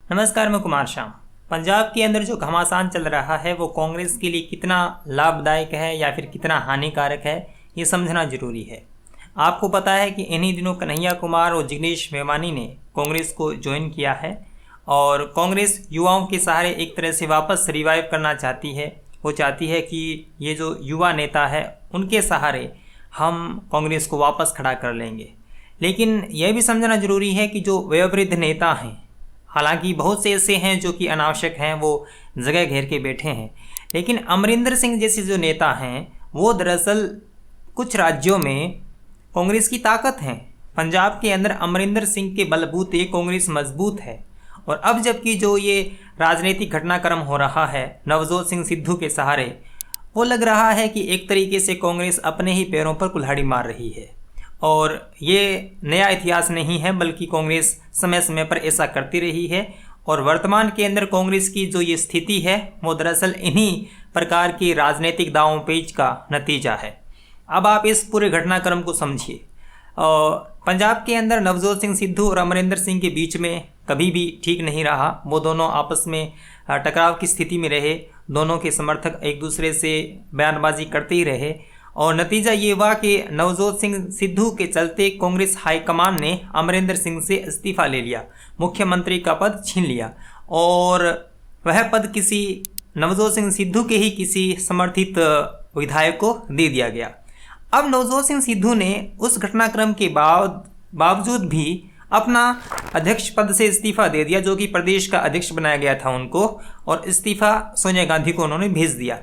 नमस्कार, मैं कुमार श्याम। पंजाब के अंदर जो घमासान चल रहा है वो कांग्रेस के लिए कितना लाभदायक है या फिर कितना हानिकारक है, ये समझना जरूरी है। आपको पता है कि इन्हीं दिनों कन्हैया कुमार और जिग्नेश मेवानी ने कांग्रेस को ज्वाइन किया है और कांग्रेस युवाओं के सहारे एक तरह से वापस रिवाइव करना चाहती है। वो चाहती है कि ये जो युवा नेता है उनके सहारे हम कांग्रेस को वापस खड़ा कर लेंगे। लेकिन यह भी समझना जरूरी है कि जो वयोवृद्ध नेता हैं, हालांकि बहुत से ऐसे हैं जो कि अनावश्यक हैं, वो जगह घेर के बैठे हैं, लेकिन अमरिंदर सिंह जैसे जो नेता हैं वो दरअसल कुछ राज्यों में कांग्रेस की ताकत हैं। पंजाब के अंदर अमरिंदर सिंह के बलबूते कांग्रेस मजबूत है। और अब जबकि जो ये राजनीतिक घटनाक्रम हो रहा है नवजोत सिंह सिद्धू के सहारे, वो लग रहा है कि एक तरीके से कांग्रेस अपने ही पैरों पर कुल्हाड़ी मार रही है। और ये नया इतिहास नहीं है, बल्कि कांग्रेस समय समय पर ऐसा करती रही है। और वर्तमान के अंदर कांग्रेस की जो ये स्थिति है वो दरअसल इन्हीं प्रकार के राजनीतिक दांव पेच का नतीजा है। अब आप इस पूरे घटनाक्रम को समझिए। पंजाब के अंदर नवजोत सिंह सिद्धू और अमरिंदर सिंह के बीच में कभी भी ठीक नहीं रहा। वो दोनों आपस में टकराव की स्थिति में रहे, दोनों के समर्थक एक दूसरे से बयानबाजी करते ही रहे और नतीजा ये हुआ कि नवजोत सिंह सिद्धू के चलते कांग्रेस हाईकमान ने अमरिंदर सिंह से इस्तीफा ले लिया, मुख्यमंत्री का पद छीन लिया और वह पद किसी नवजोत सिंह सिद्धू के ही किसी समर्थित विधायक को दे दिया गया। अब नवजोत सिंह सिद्धू ने उस घटनाक्रम के बावजूद भी अपना अध्यक्ष पद से इस्तीफा दे दिया, जो कि प्रदेश का अध्यक्ष बनाया गया था उनको, और इस्तीफा सोनिया गांधी को उन्होंने भेज दिया।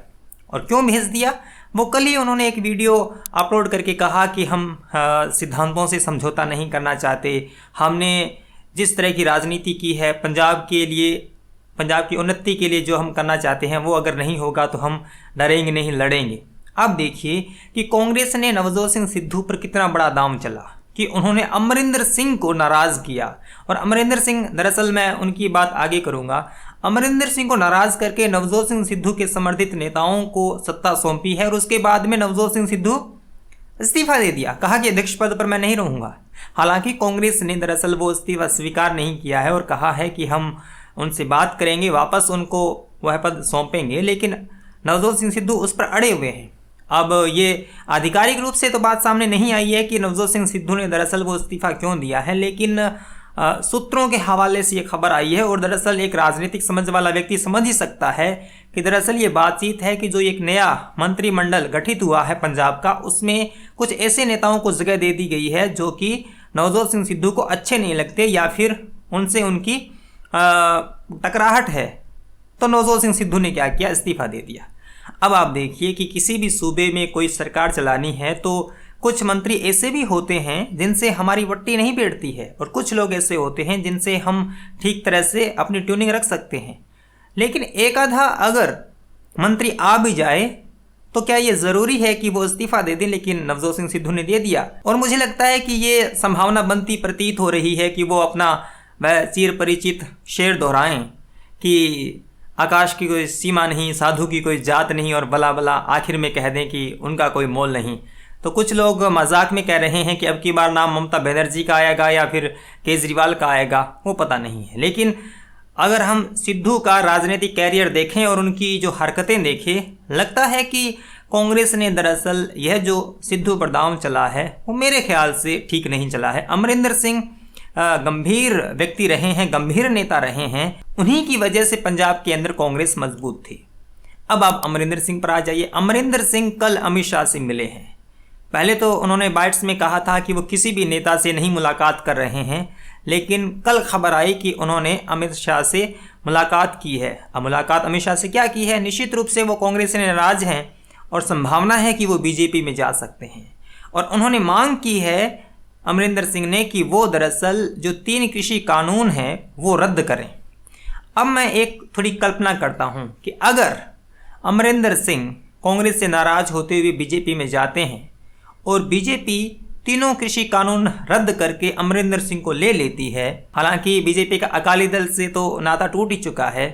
और क्यों भेज दिया? वो कल ही उन्होंने एक वीडियो अपलोड करके कहा कि हम सिद्धांतों से समझौता नहीं करना चाहते। हमने जिस तरह की राजनीति की है पंजाब के लिए, पंजाब की उन्नति के लिए जो हम करना चाहते हैं वो अगर नहीं होगा तो हम डरेंगे नहीं, लड़ेंगे। अब देखिए कि कांग्रेस ने नवजोत सिंह सिद्धू पर कितना बड़ा दांव चला कि उन्होंने अमरिंदर सिंह को नाराज़ किया। और अमरिंदर सिंह, दरअसल मैं उनकी बात आगे करूँगा, अमरिंदर सिंह को नाराज़ करके नवजोत सिंह सिद्धू के समर्थित नेताओं को सत्ता सौंपी है। और उसके बाद में नवजोत सिंह सिद्धू इस्तीफा दे दिया, कहा कि अध्यक्ष पद पर मैं नहीं रहूँगा। हालांकि कांग्रेस ने दरअसल वो इस्तीफा स्वीकार नहीं किया है और कहा है कि हम उनसे बात करेंगे, वापस उनको वह पद सौंपेंगे, लेकिन नवजोत सिंह सिद्धू उस पर अड़े हुए हैं। अब ये आधिकारिक रूप से तो बात सामने नहीं आई है कि नवजोत सिंह सिद्धू ने दरअसल वो इस्तीफा क्यों दिया है, लेकिन सूत्रों के हवाले से ये खबर आई है। और दरअसल एक राजनीतिक समझ वाला व्यक्ति समझ ही सकता है कि दरअसल ये बातचीत है कि जो एक नया मंत्रिमंडल गठित हुआ है पंजाब का, उसमें कुछ ऐसे नेताओं को जगह दे दी गई है जो कि नवजोत सिंह सिद्धू को अच्छे नहीं लगते या फिर उनसे उनकी टकराहट है। तो नवजोत सिंह सिद्धू ने क्या किया? इस्तीफा दे दिया। अब आप देखिए कि किसी भी सूबे में कोई सरकार चलानी है तो कुछ मंत्री ऐसे भी होते हैं जिनसे हमारी वट्टी नहीं बैठती है और कुछ लोग ऐसे होते हैं जिनसे हम ठीक तरह से अपनी ट्यूनिंग रख सकते हैं। लेकिन एक आधा अगर मंत्री आ भी जाए तो क्या ये ज़रूरी है कि वो इस्तीफा दे दें? लेकिन नवजोत सिंह सिद्धू ने दे दिया। और मुझे लगता है कि ये संभावना बनती प्रतीत हो रही है कि वो अपना वह चिर परिचित शेर दोहराएं कि आकाश की कोई सीमा नहीं, साधु की कोई जात नहीं, और भला भला आखिर में कह दें कि उनका कोई मोल नहीं। तो कुछ लोग मजाक में कह रहे हैं कि अब की बार नाम ममता बनर्जी का आएगा या फिर केजरीवाल का आएगा, वो पता नहीं है। लेकिन अगर हम सिद्धू का राजनीतिक कैरियर देखें और उनकी जो हरकतें देखें, लगता है कि कांग्रेस ने दरअसल यह जो सिद्धू पर दांव चला है वो मेरे ख्याल से ठीक नहीं चला है। अमरिंदर सिंह गंभीर व्यक्ति रहे हैं, गंभीर नेता रहे हैं, उन्हीं की वजह से पंजाब के अंदर कांग्रेस मजबूत थी। अब आप अमरिंदर सिंह पर आ जाइए। अमरिंदर सिंह कल अमित शाह से मिले हैं। पहले तो उन्होंने बाइट्स में कहा था कि वो किसी भी नेता से नहीं मुलाकात कर रहे हैं, लेकिन कल खबर आई कि उन्होंने अमित शाह से मुलाकात की है। अब मुलाकात अमित शाह से क्या की है? निश्चित रूप से वो कांग्रेस से नाराज़ हैं और संभावना है कि वो बीजेपी में जा सकते हैं। और उन्होंने मांग की है अमरिंदर सिंह ने कि वो दरअसल जो 3 कृषि कानून हैं वो रद्द करें। अब मैं एक थोड़ी कल्पना करता हूं कि अगर अमरिंदर सिंह कांग्रेस से नाराज होते हुए बीजेपी में जाते हैं और बीजेपी तीनों कृषि कानून रद्द करके अमरिंदर सिंह को ले लेती है, हालांकि बीजेपी का अकाली दल से तो नाता टूट ही चुका है,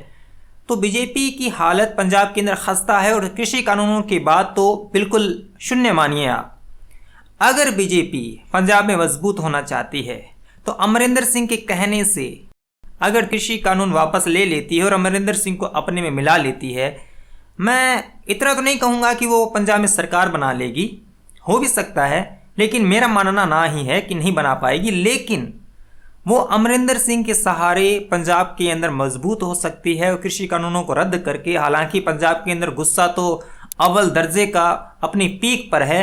तो बीजेपी की हालत पंजाब के अंदर खस्ता है। और कृषि कानूनों के बाद तो बिल्कुल शून्य मानिए आप। अगर बीजेपी पंजाब में मजबूत होना चाहती है तो अमरिंदर सिंह के कहने से अगर कृषि कानून वापस ले लेती है और अमरिंदर सिंह को अपने में मिला लेती है, मैं इतना तो नहीं कहूँगा कि वो पंजाब में सरकार बना लेगी, हो भी सकता है, लेकिन मेरा मानना ना ही है कि नहीं बना पाएगी, लेकिन वो अमरिंदर सिंह के सहारे पंजाब के अंदर मजबूत हो सकती है और कृषि कानूनों को रद्द करके। हालांकि पंजाब के अंदर गुस्सा तो अव्वल दर्जे का अपनी पीक पर है,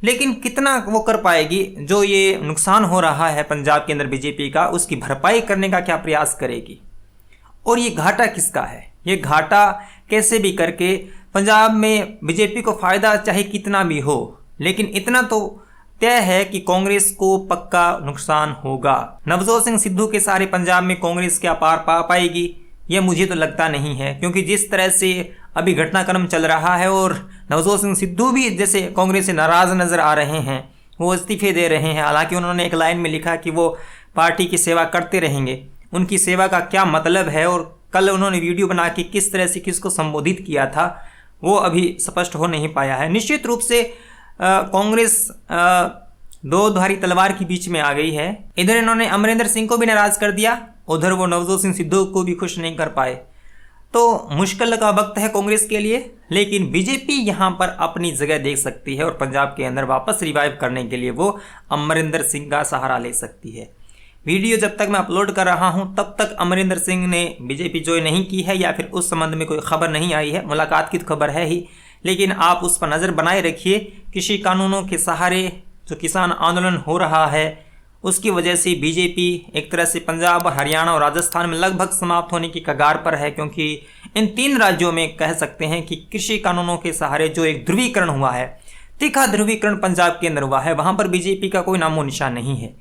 लेकिन कितना वो कर पाएगी, जो ये नुकसान हो रहा है पंजाब के अंदर बीजेपी का, उसकी भरपाई करने का क्या प्रयास करेगी। और ये घाटा किसका है, ये घाटा कैसे भी करके पंजाब में बीजेपी को फ़ायदा चाहे कितना भी हो, लेकिन इतना तो तय है कि कांग्रेस को पक्का नुकसान होगा। नवजोत सिंह सिद्धू के सारे पंजाब में कांग्रेस क्या पार पा पाएगी, यह मुझे तो लगता नहीं है, क्योंकि जिस तरह से अभी घटनाक्रम चल रहा है और नवजोत सिंह सिद्धू भी जैसे कांग्रेस से नाराज़ नज़र आ रहे हैं, वो इस्तीफे दे रहे हैं। हालांकि उन्होंने एक लाइन में लिखा कि वो पार्टी की सेवा करते रहेंगे। उनकी सेवा का क्या मतलब है और कल उन्होंने वीडियो बना के किस तरह से किसको संबोधित किया था, वो अभी स्पष्ट हो नहीं पाया है। निश्चित रूप से कांग्रेस दो धारी तलवार के बीच में आ गई है। इधर इन्होंने अमरिंदर सिंह को भी नाराज़ कर दिया, उधर वो नवजोत सिंह सिद्धू को भी खुश नहीं कर पाए। तो मुश्किल का वक्त है कांग्रेस के लिए, लेकिन बीजेपी यहाँ पर अपनी जगह देख सकती है और पंजाब के अंदर वापस रिवाइव करने के लिए वो अमरिंदर सिंह का सहारा ले सकती है। वीडियो जब तक मैं अपलोड कर रहा हूँ तब तक अमरिंदर सिंह ने बीजेपी ज्वाइन नहीं की है या फिर उस संबंध में कोई खबर नहीं आई है। मुलाकात की तो खबर है ही, लेकिन आप उस पर नज़र बनाए रखिए। कृषि कानूनों के सहारे जो किसान आंदोलन हो रहा है, उसकी वजह से बीजेपी एक तरह से पंजाब, हरियाणा और राजस्थान में लगभग समाप्त होने की कगार पर है, क्योंकि इन 3 राज्यों में कह सकते हैं कि कृषि कानूनों के सहारे जो एक ध्रुवीकरण हुआ है, तीखा ध्रुवीकरण पंजाब के अंदर हुआ है, वहाँ पर बीजेपी का कोई नामो निशान नहीं है।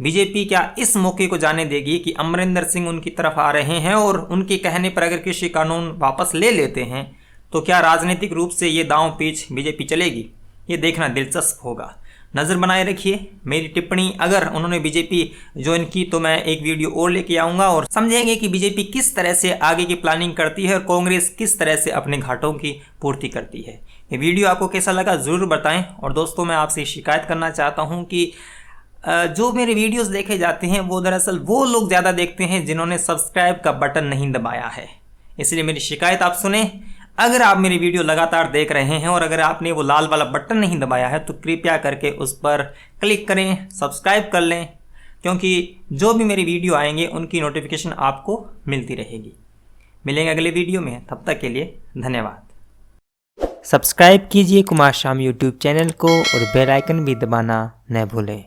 बीजेपी क्या इस मौके को जाने देगी कि अमरिंदर सिंह उनकी तरफ आ रहे हैं और उनके कहने पर अगर कृषि कानून वापस ले लेते हैं तो क्या राजनीतिक रूप से ये दांव पेच बीजेपी चलेगी, ये देखना दिलचस्प होगा। नज़र बनाए रखिए। मेरी टिप्पणी अगर उन्होंने बीजेपी ज्वाइन की तो मैं एक वीडियो और लेके आऊँगा और समझेंगे कि बीजेपी किस तरह से आगे की प्लानिंग करती है और कांग्रेस किस तरह से अपने घाटों की पूर्ति करती है। ये वीडियो आपको कैसा लगा ज़रूर बताएं। और दोस्तों, मैं आपसे शिकायत करना चाहता हूँ कि जो मेरे वीडियोस देखे जाते हैं वो दरअसल वो लोग ज़्यादा देखते हैं जिन्होंने सब्सक्राइब का बटन नहीं दबाया है। इसलिए मेरी शिकायत आप सुने। अगर आप मेरी वीडियो लगातार देख रहे हैं और अगर आपने वो लाल वाला बटन नहीं दबाया है तो कृपया करके उस पर क्लिक करें, सब्सक्राइब कर लें, क्योंकि जो भी मेरी वीडियो आएंगे उनकी नोटिफिकेशन आपको मिलती रहेगी। मिलेंगे अगले वीडियो में, तब तक के लिए धन्यवाद। सब्सक्राइब कीजिए कुमार शाम यूट्यूब चैनल को और बेल आइकन भी दबाना न भूलें।